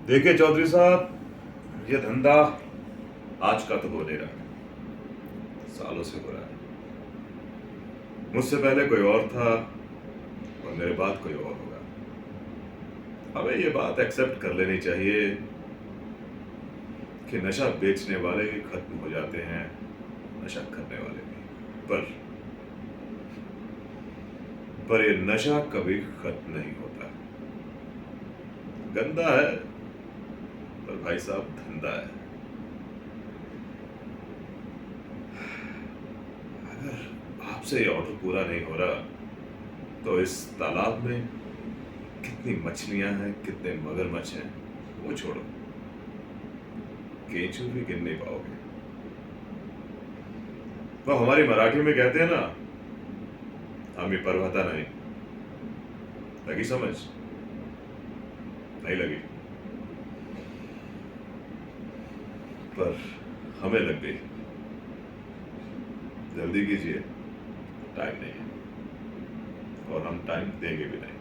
देखिए चौधरी साहब, ये धंधा आज का तो हो नहीं रहा, सालों से हो रहा है। मुझसे पहले कोई और था और मेरे बाद कोई और होगा। हमें ये बात एक्सेप्ट कर लेनी चाहिए कि नशा बेचने वाले भी खत्म हो जाते हैं, नशा करने वाले भी। पर ये नशा कभी खत्म नहीं होता। गंदा है पर भाई साहब धंधा है। अगर आपसे ये ऑर्डर पूरा नहीं हो रहा तो इस तालाब में कितनी मछलियां हैं, कितने मगरमच्छ हैं, वो छोड़ो, केंचू भी गिन नहीं पाओगे। तो हमारी मराठी में कहते हैं ना, आम्ही पर्वता नहीं। लगी समझ? नहीं लगी? पर हमें लग गई। जल्दी कीजिए, टाइम नहीं है और हम टाइम देंगे भी नहीं।